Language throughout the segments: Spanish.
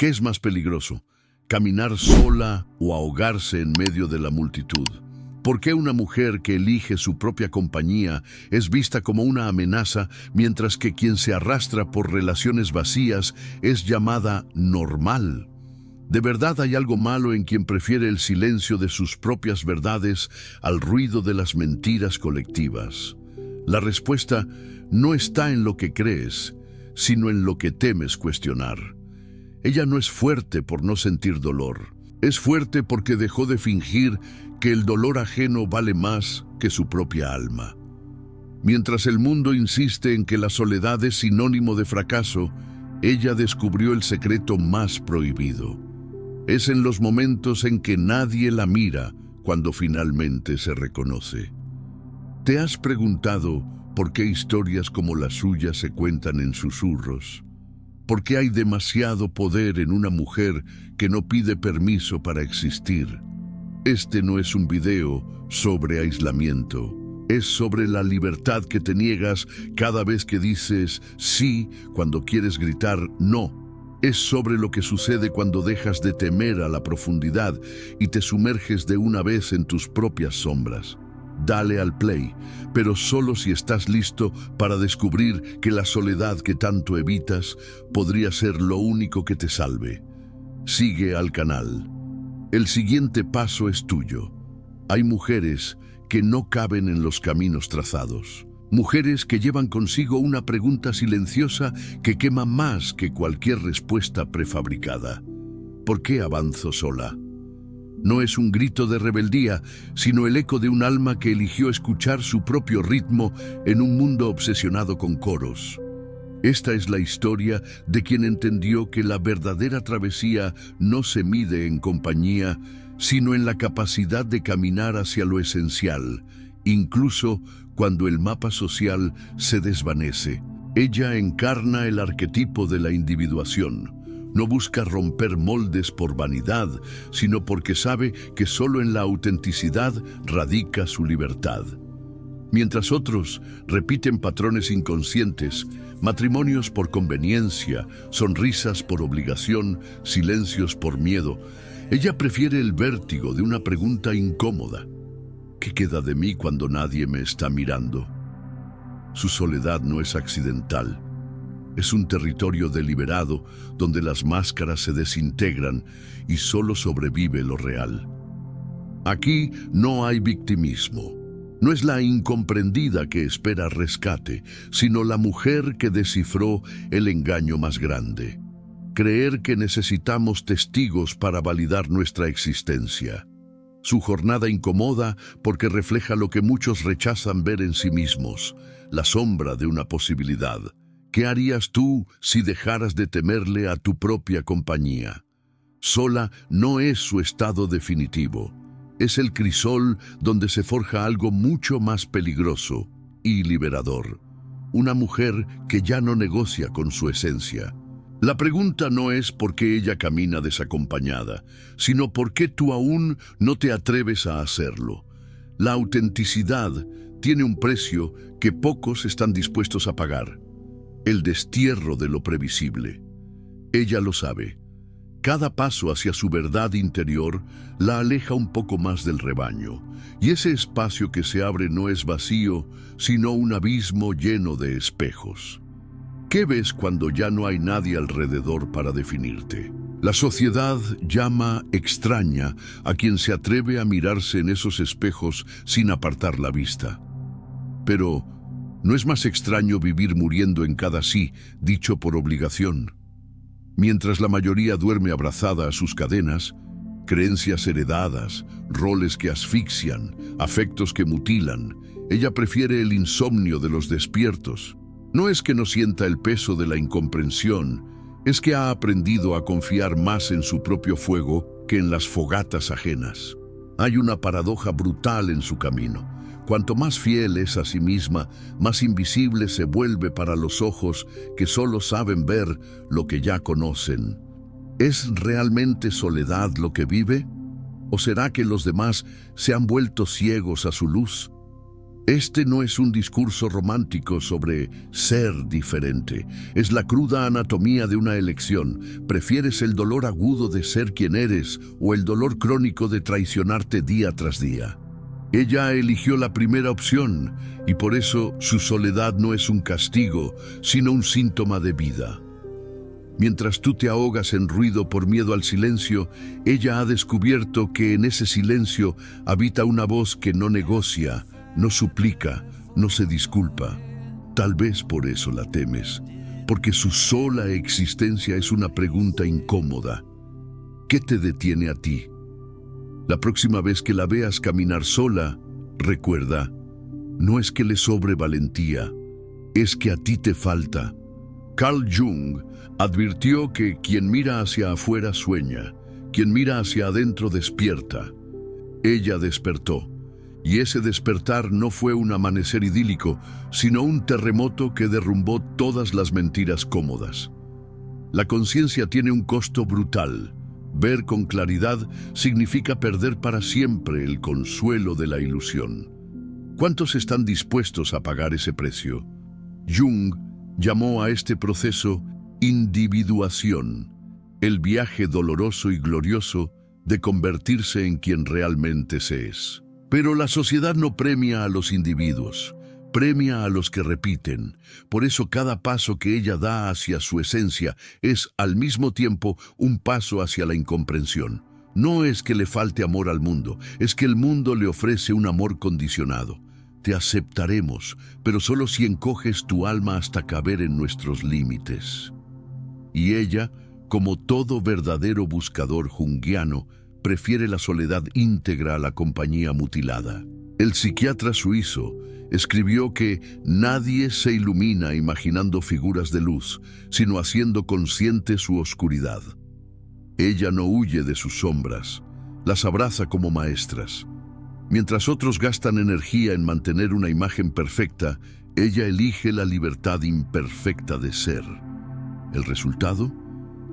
¿Qué es más peligroso? ¿Caminar sola o ahogarse en medio de la multitud? ¿Por qué una mujer que elige su propia compañía es vista como una amenaza, mientras que quien se arrastra por relaciones vacías es llamada normal? ¿De verdad hay algo malo en quien prefiere el silencio de sus propias verdades al ruido de las mentiras colectivas? La respuesta no está en lo que crees, sino en lo que temes cuestionar. Ella no es fuerte por no sentir dolor. Es fuerte porque dejó de fingir que el dolor ajeno vale más que su propia alma. Mientras el mundo insiste en que la soledad es sinónimo de fracaso, ella descubrió el secreto más prohibido. Es en los momentos en que nadie la mira cuando finalmente se reconoce. ¿Te has preguntado por qué historias como la suya se cuentan en susurros? ¿Por qué hay demasiado poder en una mujer que no pide permiso para existir? Este no es un video sobre aislamiento. Es sobre la libertad que te niegas cada vez que dices sí cuando quieres gritar no. Es sobre lo que sucede cuando dejas de temer a la profundidad y te sumerges de una vez en tus propias sombras. Dale al play, pero solo si estás listo para descubrir que la soledad que tanto evitas podría ser lo único que te salve. Sigue al canal. El siguiente paso es tuyo. Hay mujeres que no caben en los caminos trazados. Mujeres que llevan consigo una pregunta silenciosa que quema más que cualquier respuesta prefabricada. ¿Por qué avanzo sola? No es un grito de rebeldía, sino el eco de un alma que eligió escuchar su propio ritmo en un mundo obsesionado con coros. Esta es la historia de quien entendió que la verdadera travesía no se mide en compañía, sino en la capacidad de caminar hacia lo esencial, incluso cuando el mapa social se desvanece. Ella encarna el arquetipo de la individuación. No busca romper moldes por vanidad, sino porque sabe que solo en la autenticidad radica su libertad. Mientras otros repiten patrones inconscientes, matrimonios por conveniencia, sonrisas por obligación, silencios por miedo, ella prefiere el vértigo de una pregunta incómoda. ¿Qué queda de mí cuando nadie me está mirando? Su soledad no es accidental. Es un territorio deliberado donde las máscaras se desintegran y solo sobrevive lo real. Aquí no hay victimismo. No es la incomprendida que espera rescate, sino la mujer que descifró el engaño más grande. Creer que necesitamos testigos para validar nuestra existencia. Su jornada incomoda porque refleja lo que muchos rechazan ver en sí mismos, la sombra de una posibilidad. ¿Qué harías tú si dejaras de temerle a tu propia compañía? Sola no es su estado definitivo. Es el crisol donde se forja algo mucho más peligroso y liberador. Una mujer que ya no negocia con su esencia. La pregunta no es por qué ella camina desacompañada, sino por qué tú aún no te atreves a hacerlo. La autenticidad tiene un precio que pocos están dispuestos a pagar. El destierro de lo previsible. Ella lo sabe. Cada paso hacia su verdad interior la aleja un poco más del rebaño, y ese espacio que se abre no es vacío, sino un abismo lleno de espejos. ¿Qué ves cuando ya no hay nadie alrededor para definirte? La sociedad llama extraña a quien se atreve a mirarse en esos espejos sin apartar la vista. Pero ¿no es más extraño vivir muriendo en cada sí, dicho por obligación? Mientras la mayoría duerme abrazada a sus cadenas, creencias heredadas, roles que asfixian, afectos que mutilan, ella prefiere el insomnio de los despiertos. No es que no sienta el peso de la incomprensión, es que ha aprendido a confiar más en su propio fuego que en las fogatas ajenas. Hay una paradoja brutal en su camino. Cuanto más fiel es a sí misma, más invisible se vuelve para los ojos que solo saben ver lo que ya conocen. ¿Es realmente soledad lo que vive? ¿O será que los demás se han vuelto ciegos a su luz? Este no es un discurso romántico sobre ser diferente. Es la cruda anatomía de una elección. ¿Prefieres el dolor agudo de ser quien eres o el dolor crónico de traicionarte día tras día? Ella eligió la primera opción y por eso su soledad no es un castigo, sino un síntoma de vida. Mientras tú te ahogas en ruido por miedo al silencio, ella ha descubierto que en ese silencio habita una voz que no negocia, no suplica, no se disculpa. Tal vez por eso la temes, porque su sola existencia es una pregunta incómoda. ¿Qué te detiene a ti? La próxima vez que la veas caminar sola, recuerda, no es que le sobre valentía, es que a ti te falta. Carl Jung advirtió que quien mira hacia afuera sueña, quien mira hacia adentro despierta. Ella despertó. Y ese despertar no fue un amanecer idílico, sino un terremoto que derrumbó todas las mentiras cómodas. La conciencia tiene un costo brutal. Ver con claridad significa perder para siempre el consuelo de la ilusión. ¿Cuántos están dispuestos a pagar ese precio? Jung llamó a este proceso individuación, el viaje doloroso y glorioso de convertirse en quien realmente se es. Pero la sociedad no premia a los individuos, premia a los que repiten. Por eso cada paso que ella da hacia su esencia es al mismo tiempo un paso hacia la incomprensión. No es que le falte amor al mundo, es que el mundo le ofrece un amor condicionado. Te aceptaremos, pero solo si encoges tu alma hasta caber en nuestros límites. Y ella, como todo verdadero buscador junguiano, prefiere la soledad íntegra a la compañía mutilada. El psiquiatra suizo escribió que nadie se ilumina imaginando figuras de luz, sino haciendo consciente su oscuridad. Ella no huye de sus sombras, las abraza como maestras. Mientras otros gastan energía en mantener una imagen perfecta, ella elige la libertad imperfecta de ser. ¿El resultado?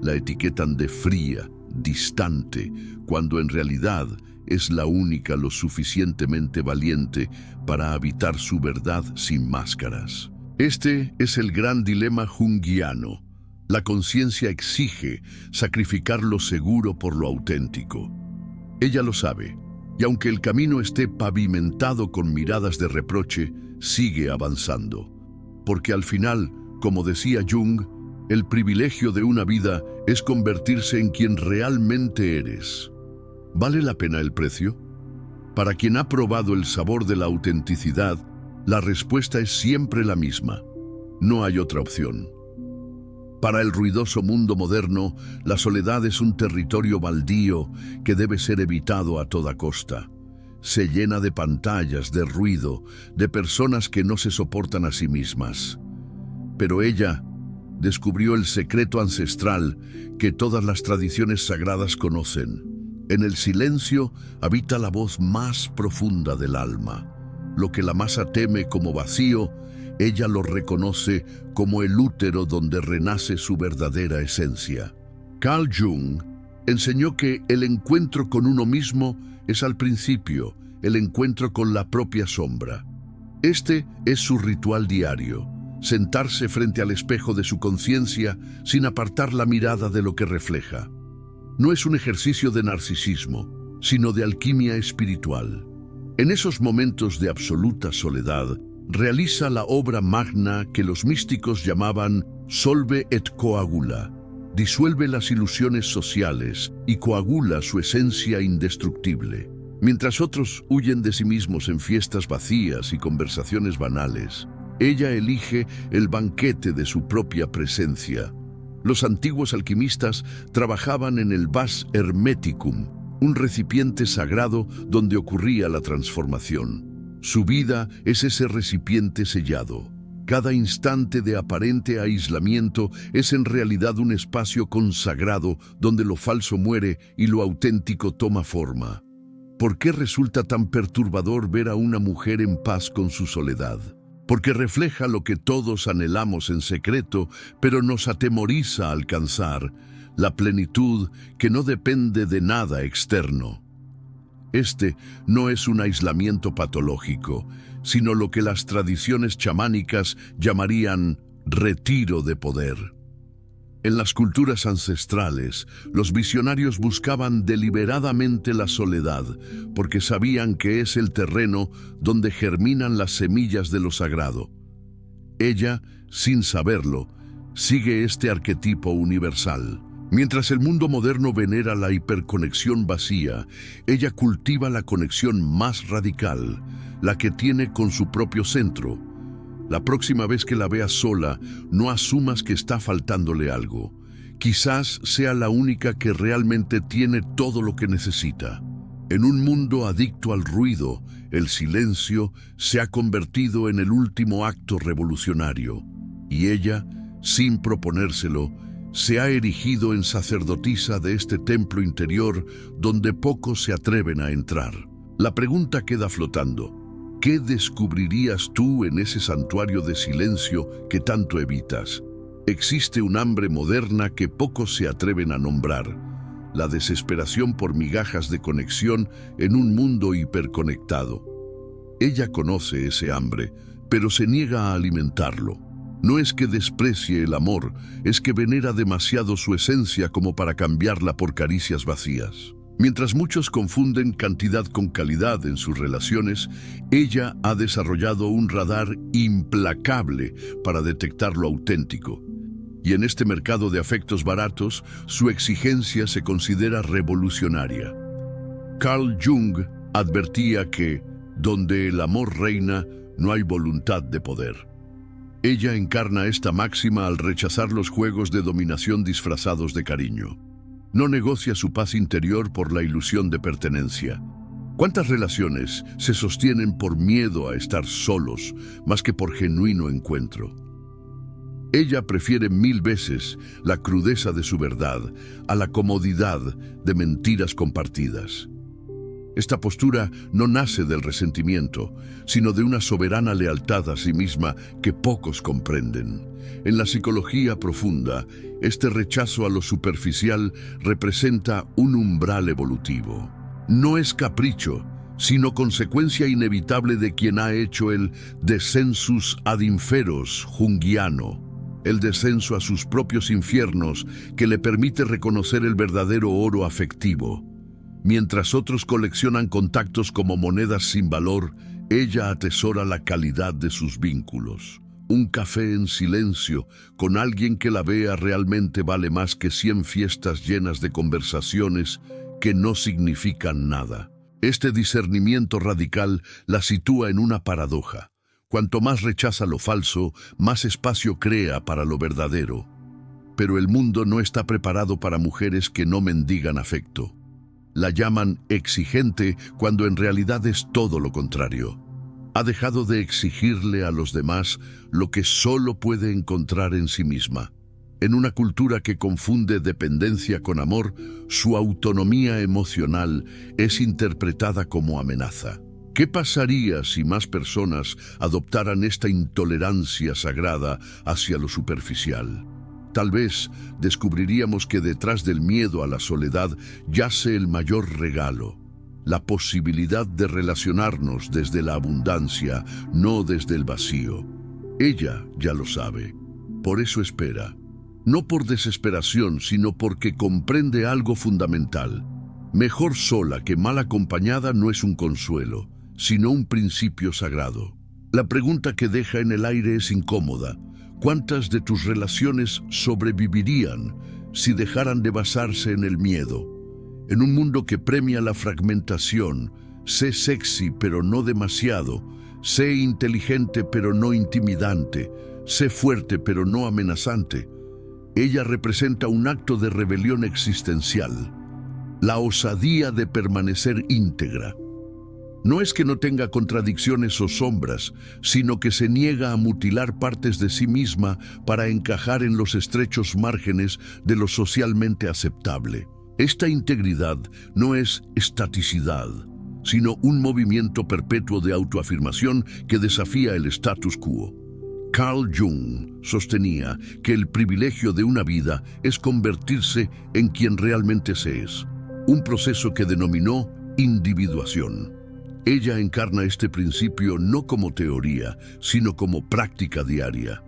La etiquetan de fría, distante, cuando en realidad es la única lo suficientemente valiente para habitar su verdad sin máscaras. Este es el gran dilema junguiano. La conciencia exige sacrificar lo seguro por lo auténtico. Ella lo sabe, y aunque el camino esté pavimentado con miradas de reproche, sigue avanzando. Porque al final, como decía Jung, el privilegio de una vida es convertirse en quien realmente eres. ¿Vale la pena el precio? Para quien ha probado el sabor de la autenticidad, la respuesta es siempre la misma. No hay otra opción. Para el ruidoso mundo moderno, la soledad es un territorio baldío que debe ser evitado a toda costa. Se llena de pantallas, de ruido, de personas que no se soportan a sí mismas. Pero ella descubrió el secreto ancestral que todas las tradiciones sagradas conocen. En el silencio habita la voz más profunda del alma. Lo que la masa teme como vacío, ella lo reconoce como el útero donde renace su verdadera esencia. Carl Jung enseñó que el encuentro con uno mismo es al principio el encuentro con la propia sombra. Este es su ritual diario. Sentarse frente al espejo de su conciencia sin apartar la mirada de lo que refleja. No es un ejercicio de narcisismo, sino de alquimia espiritual. En esos momentos de absoluta soledad, realiza la obra magna que los místicos llamaban solve et coagula. Disuelve las ilusiones sociales y coagula su esencia indestructible. Mientras otros huyen de sí mismos en fiestas vacías y conversaciones banales, ella elige el banquete de su propia presencia. Los antiguos alquimistas trabajaban en el vas hermeticum, un recipiente sagrado donde ocurría la transformación. Su vida es ese recipiente sellado. Cada instante de aparente aislamiento es en realidad un espacio consagrado donde lo falso muere y lo auténtico toma forma. ¿Por qué resulta tan perturbador ver a una mujer en paz con su soledad? Porque refleja lo que todos anhelamos en secreto, pero nos atemoriza alcanzar, la plenitud que no depende de nada externo. Este no es un aislamiento patológico, sino lo que las tradiciones chamánicas llamarían retiro de poder. En las culturas ancestrales, los visionarios buscaban deliberadamente la soledad, porque sabían que es el terreno donde germinan las semillas de lo sagrado. Ella, sin saberlo, sigue este arquetipo universal. Mientras el mundo moderno venera la hiperconexión vacía, ella cultiva la conexión más radical, la que tiene con su propio centro. La próxima vez que la veas sola, no asumas que está faltándole algo. Quizás sea la única que realmente tiene todo lo que necesita. En un mundo adicto al ruido, el silencio se ha convertido en el último acto revolucionario, y ella, sin proponérselo, se ha erigido en sacerdotisa de este templo interior donde pocos se atreven a entrar. La pregunta queda flotando. ¿Qué descubrirías tú en ese santuario de silencio que tanto evitas? Existe un hambre moderna que pocos se atreven a nombrar, la desesperación por migajas de conexión en un mundo hiperconectado. Ella conoce ese hambre, pero se niega a alimentarlo. No es que desprecie el amor, es que venera demasiado su esencia como para cambiarla por caricias vacías. Mientras muchos confunden cantidad con calidad en sus relaciones, ella ha desarrollado un radar implacable para detectar lo auténtico. Y en este mercado de afectos baratos, su exigencia se considera revolucionaria. Carl Jung advertía que, donde el amor reina, no hay voluntad de poder. Ella encarna esta máxima al rechazar los juegos de dominación disfrazados de cariño. No negocia su paz interior por la ilusión de pertenencia. ¿Cuántas relaciones se sostienen por miedo a estar solos más que por genuino encuentro? Ella prefiere 1000 veces la crudeza de su verdad a la comodidad de mentiras compartidas. Esta postura no nace del resentimiento, sino de una soberana lealtad a sí misma que pocos comprenden. En la psicología profunda, este rechazo a lo superficial representa un umbral evolutivo. No es capricho, sino consecuencia inevitable de quien ha hecho el descensus ad inferos junguiano, el descenso a sus propios infiernos que le permite reconocer el verdadero oro afectivo. Mientras otros coleccionan contactos como monedas sin valor, ella atesora la calidad de sus vínculos. Un café en silencio con alguien que la vea realmente vale más que 100 fiestas llenas de conversaciones que no significan nada. Este discernimiento radical la sitúa en una paradoja. Cuanto más rechaza lo falso, más espacio crea para lo verdadero. Pero el mundo no está preparado para mujeres que no mendigan afecto. La llaman exigente cuando en realidad es todo lo contrario. Ha dejado de exigirle a los demás lo que solo puede encontrar en sí misma. En una cultura que confunde dependencia con amor, su autonomía emocional es interpretada como amenaza. ¿Qué pasaría si más personas adoptaran esta intolerancia sagrada hacia lo superficial? Tal vez descubriríamos que detrás del miedo a la soledad yace el mayor regalo, la posibilidad de relacionarnos desde la abundancia, no desde el vacío. Ella ya lo sabe, por eso espera, no por desesperación, sino porque comprende algo fundamental. Mejor sola que mal acompañada no es un consuelo, sino un principio sagrado. La pregunta que deja en el aire es incómoda. ¿Cuántas de tus relaciones sobrevivirían si dejaran de basarse en el miedo? En un mundo que premia la fragmentación, sé sexy pero no demasiado, sé inteligente pero no intimidante, sé fuerte pero no amenazante. Ella representa un acto de rebelión existencial, la osadía de permanecer íntegra. No es que no tenga contradicciones o sombras, sino que se niega a mutilar partes de sí misma para encajar en los estrechos márgenes de lo socialmente aceptable. Esta integridad no es estaticidad, sino un movimiento perpetuo de autoafirmación que desafía el status quo. Carl Jung sostenía que el privilegio de una vida es convertirse en quien realmente se es, un proceso que denominó individuación. Ella encarna este principio no como teoría, sino como práctica diaria.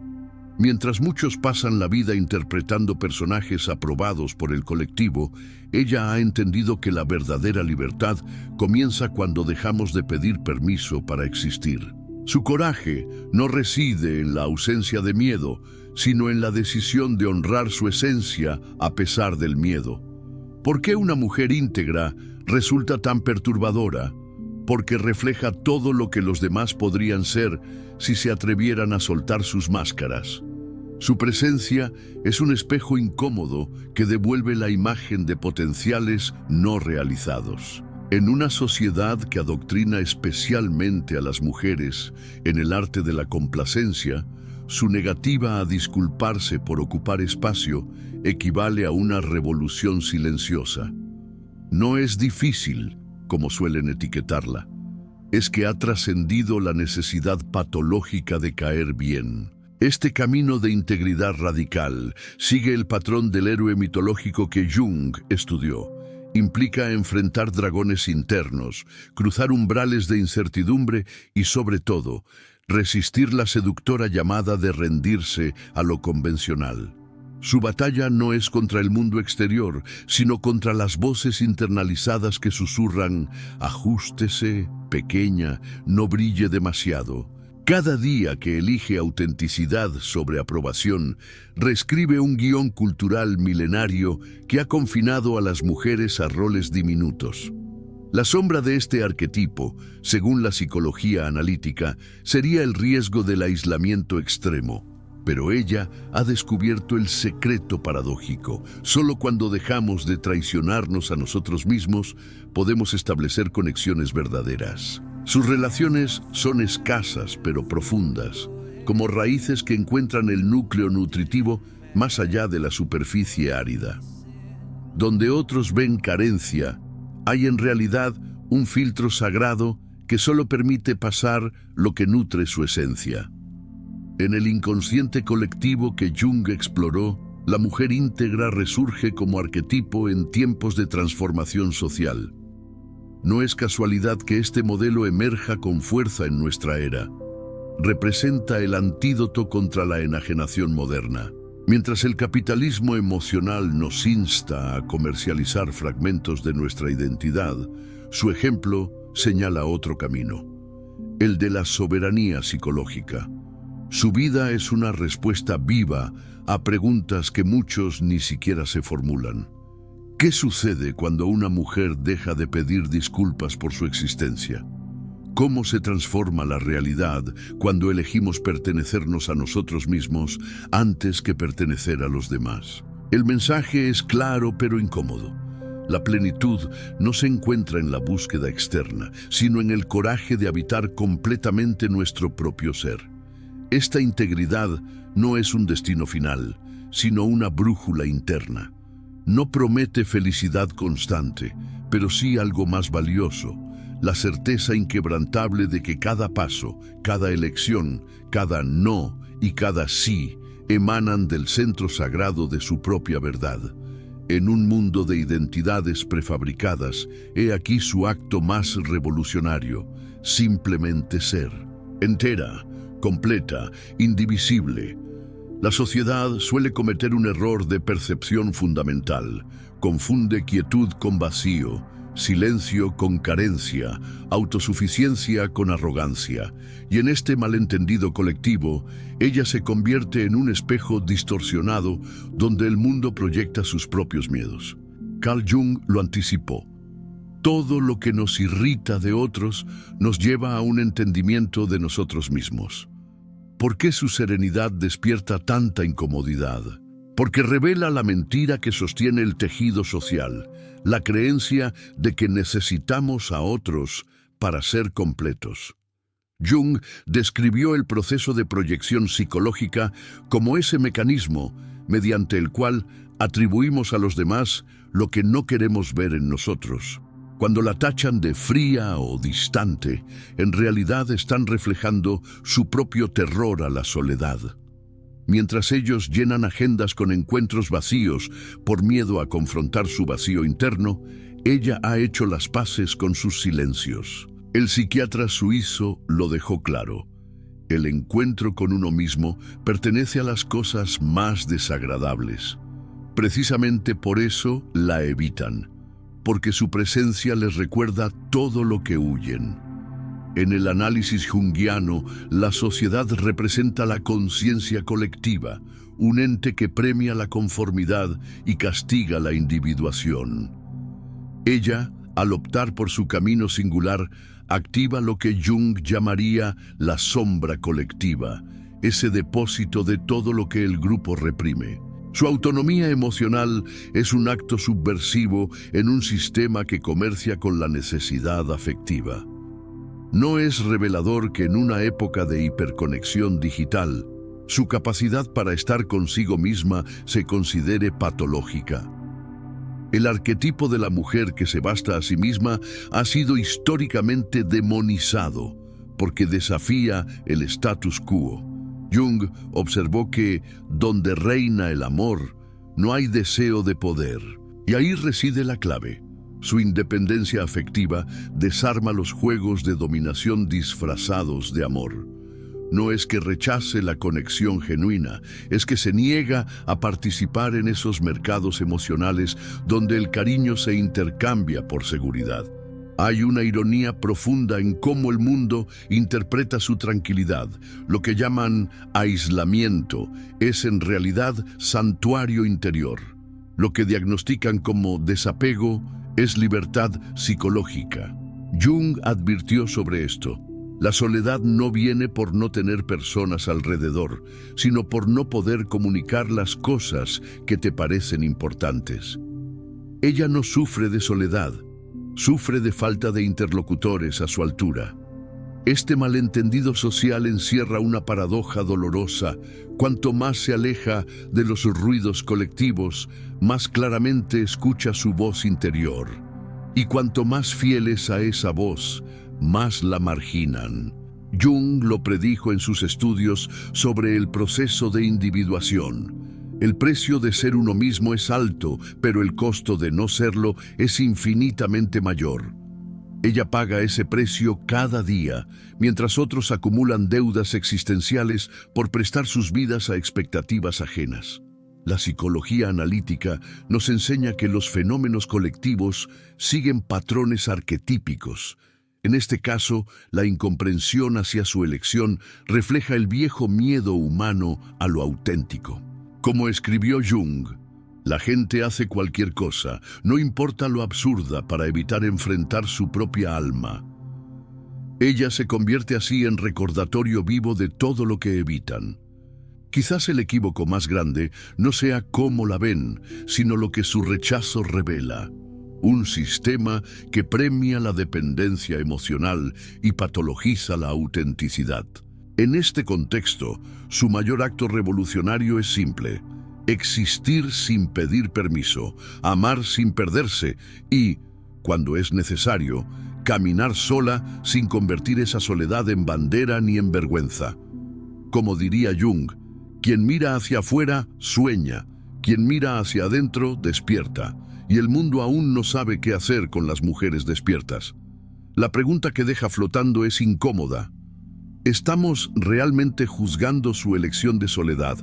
Mientras muchos pasan la vida interpretando personajes aprobados por el colectivo, ella ha entendido que la verdadera libertad comienza cuando dejamos de pedir permiso para existir. Su coraje no reside en la ausencia de miedo, sino en la decisión de honrar su esencia a pesar del miedo. ¿Por qué una mujer íntegra resulta tan perturbadora? Porque refleja todo lo que los demás podrían ser si se atrevieran a soltar sus máscaras. Su presencia es un espejo incómodo que devuelve la imagen de potenciales no realizados. En una sociedad que adoctrina especialmente a las mujeres en el arte de la complacencia, su negativa a disculparse por ocupar espacio equivale a una revolución silenciosa. No es difícil, como suelen etiquetarla. Es que ha trascendido la necesidad patológica de caer bien. Este camino de integridad radical sigue el patrón del héroe mitológico que Jung estudió. Implica enfrentar dragones internos, cruzar umbrales de incertidumbre y, sobre todo, resistir la seductora llamada de rendirse a lo convencional. Su batalla no es contra el mundo exterior, sino contra las voces internalizadas que susurran: «Ajústese, pequeña, no brille demasiado». Cada día que elige autenticidad sobre aprobación, reescribe un guión cultural milenario que ha confinado a las mujeres a roles diminutos. La sombra de este arquetipo, según la psicología analítica, sería el riesgo del aislamiento extremo. Pero ella ha descubierto el secreto paradójico. Solo cuando dejamos de traicionarnos a nosotros mismos, podemos establecer conexiones verdaderas. Sus relaciones son escasas pero profundas, como raíces que encuentran el núcleo nutritivo más allá de la superficie árida. Donde otros ven carencia, hay en realidad un filtro sagrado que solo permite pasar lo que nutre su esencia. En el inconsciente colectivo que Jung exploró, la mujer íntegra resurge como arquetipo en tiempos de transformación social. No es casualidad que este modelo emerja con fuerza en nuestra era. Representa el antídoto contra la enajenación moderna. Mientras el capitalismo emocional nos insta a comercializar fragmentos de nuestra identidad, su ejemplo señala otro camino, el de la soberanía psicológica. Su vida es una respuesta viva a preguntas que muchos ni siquiera se formulan. ¿Qué sucede cuando una mujer deja de pedir disculpas por su existencia? ¿Cómo se transforma la realidad cuando elegimos pertenecernos a nosotros mismos antes que pertenecer a los demás? El mensaje es claro pero incómodo. La plenitud no se encuentra en la búsqueda externa, sino en el coraje de habitar completamente nuestro propio ser. Esta integridad no es un destino final, sino una brújula interna. No promete felicidad constante, pero sí algo más valioso, la certeza inquebrantable de que cada paso, cada elección, cada no y cada sí emanan del centro sagrado de su propia verdad. En un mundo de identidades prefabricadas, he aquí su acto más revolucionario: simplemente ser. Entera, completa, indivisible. La sociedad suele cometer un error de percepción fundamental. Confunde quietud con vacío, silencio con carencia, autosuficiencia con arrogancia. Y en este malentendido colectivo, ella se convierte en un espejo distorsionado donde el mundo proyecta sus propios miedos. Carl Jung lo anticipó. Todo lo que nos irrita de otros nos lleva a un entendimiento de nosotros mismos. ¿Por qué su serenidad despierta tanta incomodidad? Porque revela la mentira que sostiene el tejido social, la creencia de que necesitamos a otros para ser completos. Jung describió el proceso de proyección psicológica como ese mecanismo mediante el cual atribuimos a los demás lo que no queremos ver en nosotros. Cuando la tachan de fría o distante, en realidad están reflejando su propio terror a la soledad. Mientras ellos llenan agendas con encuentros vacíos por miedo a confrontar su vacío interno, ella ha hecho las paces con sus silencios. El psiquiatra suizo lo dejó claro. El encuentro con uno mismo pertenece a las cosas más desagradables. Precisamente por eso la evitan, porque su presencia les recuerda todo lo que huyen. En el análisis junguiano, la sociedad representa la conciencia colectiva, un ente que premia la conformidad y castiga la individuación. Ella, al optar por su camino singular, activa lo que Jung llamaría la sombra colectiva, ese depósito de todo lo que el grupo reprime. Su autonomía emocional es un acto subversivo en un sistema que comercia con la necesidad afectiva. No es revelador que en una época de hiperconexión digital, su capacidad para estar consigo misma se considere patológica. El arquetipo de la mujer que se basta a sí misma ha sido históricamente demonizado porque desafía el status quo. Jung observó que donde reina el amor, no hay deseo de poder. Y ahí reside la clave. Su independencia afectiva desarma los juegos de dominación disfrazados de amor. No es que rechace la conexión genuina, es que se niega a participar en esos mercados emocionales donde el cariño se intercambia por seguridad. Hay una ironía profunda en cómo el mundo interpreta su tranquilidad. Lo que llaman aislamiento es en realidad santuario interior. Lo que diagnostican como desapego es libertad psicológica. Jung advirtió sobre esto. La soledad no viene por no tener personas alrededor, sino por no poder comunicar las cosas que te parecen importantes. Ella no sufre de soledad, sufre de falta de interlocutores a su altura. Este malentendido social encierra una paradoja dolorosa. Cuanto más se aleja de los ruidos colectivos, más claramente escucha su voz interior. Y cuanto más fieles a esa voz, más la marginan. Jung lo predijo en sus estudios sobre el proceso de individuación. El precio de ser uno mismo es alto, pero el costo de no serlo es infinitamente mayor. Ella paga ese precio cada día, mientras otros acumulan deudas existenciales por prestar sus vidas a expectativas ajenas. La psicología analítica nos enseña que los fenómenos colectivos siguen patrones arquetípicos. En este caso, la incomprensión hacia su elección refleja el viejo miedo humano a lo auténtico. Como escribió Jung, la gente hace cualquier cosa, no importa lo absurda, para evitar enfrentar su propia alma. Ella se convierte así en recordatorio vivo de todo lo que evitan. Quizás el equívoco más grande no sea cómo la ven, sino lo que su rechazo revela. Un sistema que premia la dependencia emocional y patologiza la autenticidad. En este contexto, su mayor acto revolucionario es simple: existir sin pedir permiso, amar sin perderse y, cuando es necesario, caminar sola sin convertir esa soledad en bandera ni en vergüenza. Como diría Jung, quien mira hacia afuera sueña, quien mira hacia adentro despierta, y el mundo aún no sabe qué hacer con las mujeres despiertas. La pregunta que deja flotando es incómoda. ¿Estamos realmente juzgando su elección de soledad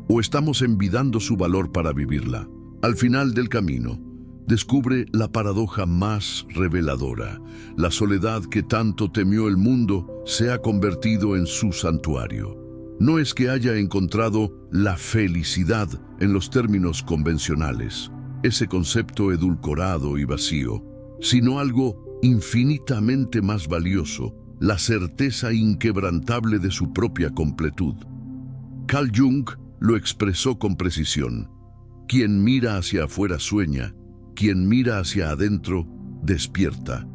o estamos envidando su valor para vivirla? Al final del camino, descubre la paradoja más reveladora. La soledad que tanto temió el mundo se ha convertido en su santuario. No es que haya encontrado la felicidad en los términos convencionales, ese concepto edulcorado y vacío, sino algo infinitamente más valioso: la certeza inquebrantable de su propia completud. Carl Jung lo expresó con precisión: quien mira hacia afuera sueña, quien mira hacia adentro despierta.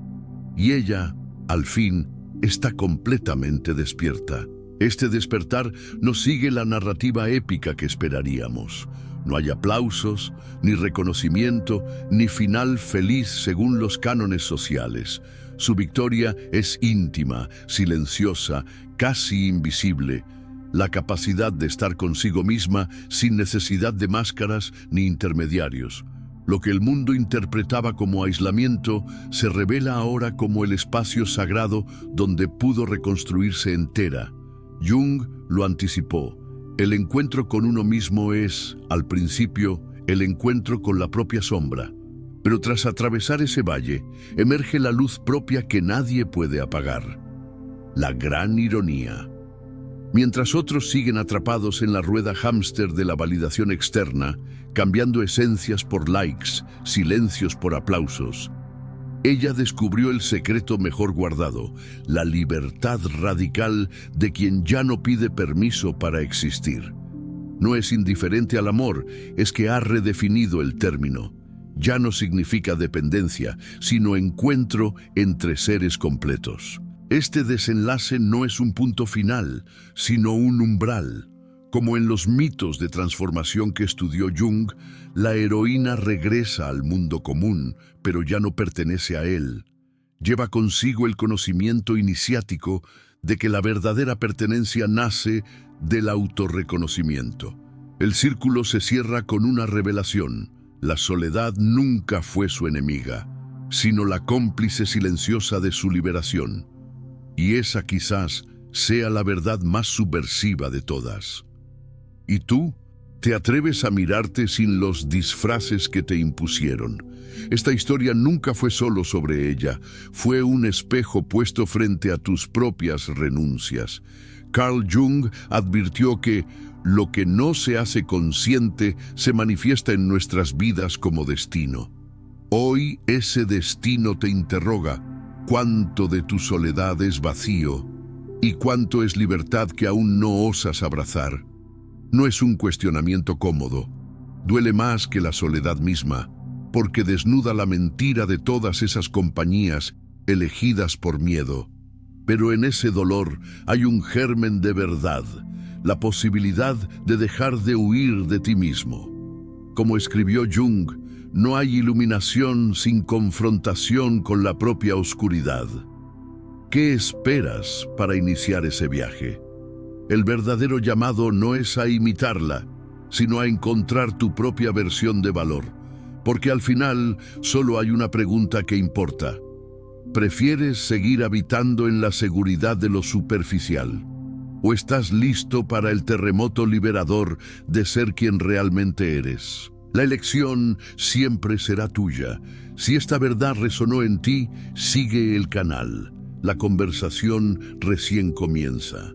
Y ella, al fin, está completamente despierta. Este despertar no sigue la narrativa épica que esperaríamos. No hay aplausos, ni reconocimiento, ni final feliz según los cánones sociales. Su victoria es íntima, silenciosa, casi invisible. La capacidad de estar consigo misma sin necesidad de máscaras ni intermediarios. Lo que el mundo interpretaba como aislamiento se revela ahora como el espacio sagrado donde pudo reconstruirse entera. Jung lo anticipó. El encuentro con uno mismo es, al principio, el encuentro con la propia sombra. Pero tras atravesar ese valle, emerge la luz propia que nadie puede apagar. La gran ironía. Mientras otros siguen atrapados en la rueda hámster de la validación externa, cambiando esencias por likes, silencios por aplausos, ella descubrió el secreto mejor guardado, la libertad radical de quien ya no pide permiso para existir. No es indiferente al amor, es que ha redefinido el término. Ya no significa dependencia, sino encuentro entre seres completos. Este desenlace no es un punto final, sino un umbral. Como en los mitos de transformación que estudió Jung, la heroína regresa al mundo común, pero ya no pertenece a él. Lleva consigo el conocimiento iniciático de que la verdadera pertenencia nace del autorreconocimiento. El círculo se cierra con una revelación. La soledad nunca fue su enemiga, sino la cómplice silenciosa de su liberación. Y esa quizás sea la verdad más subversiva de todas. ¿Y tú? ¿Te atreves a mirarte sin los disfraces que te impusieron? Esta historia nunca fue solo sobre ella, fue un espejo puesto frente a tus propias renuncias. Carl Jung advirtió que lo que no se hace consciente se manifiesta en nuestras vidas como destino. Hoy ese destino te interroga. ¿Cuánto de tu soledad es vacío y cuánto es libertad que aún no osas abrazar? No es un cuestionamiento cómodo. Duele más que la soledad misma, porque desnuda la mentira de todas esas compañías elegidas por miedo. Pero en ese dolor hay un germen de verdad, la posibilidad de dejar de huir de ti mismo. Como escribió Jung, no hay iluminación sin confrontación con la propia oscuridad. ¿Qué esperas para iniciar ese viaje? El verdadero llamado no es a imitarla, sino a encontrar tu propia versión de valor, porque al final solo hay una pregunta que importa. ¿Prefieres seguir habitando en la seguridad de lo superficial? ¿O estás listo para el terremoto liberador de ser quien realmente eres? La elección siempre será tuya. Si esta verdad resonó en ti, sigue el canal. La conversación recién comienza.